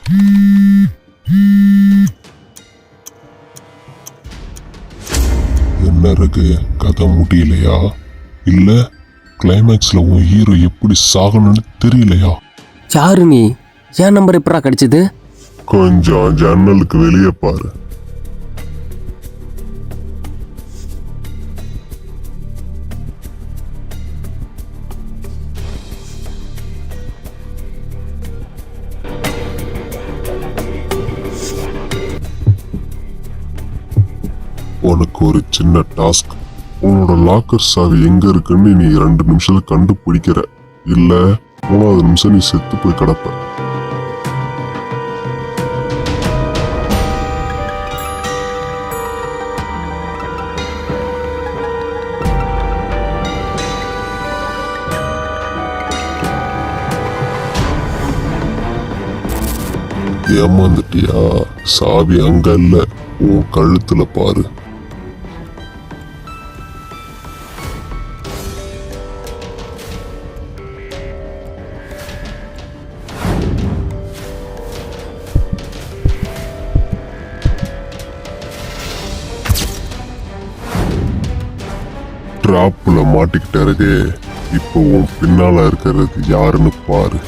என்ன இருக்கு, கதை முடியலையா? இல்ல கிளைமேக்ஸ்ல உன் ஹீரோ எப்படி சாகணும்னு தெரியலையா? யாரு நீ? என் நம்பர் எப்படா கிடைச்சது? கொஞ்சம் ஜன்னலுக்கு வெளியே பாரு. உனக்கு ஒரு சின்ன டாஸ்க். உன்னோட லாக்கர் சாவி எங்க இருக்குன்னு நீ 2 நிமிஷத்துல கண்டுபிடிக்கிற. இல்ல 3வது நிமிஷம் நீ செத்து போய் கிடப்ப. ஏமாந்துட்டியா? சாவி அங்க இல்ல, உன் கழுத்துல பாரு. டிராப்ல மாட்டிக்கிட்ட இருக்கே. இப்போ உன் பின்னால இருக்கிறது யாருன்னு பாரு.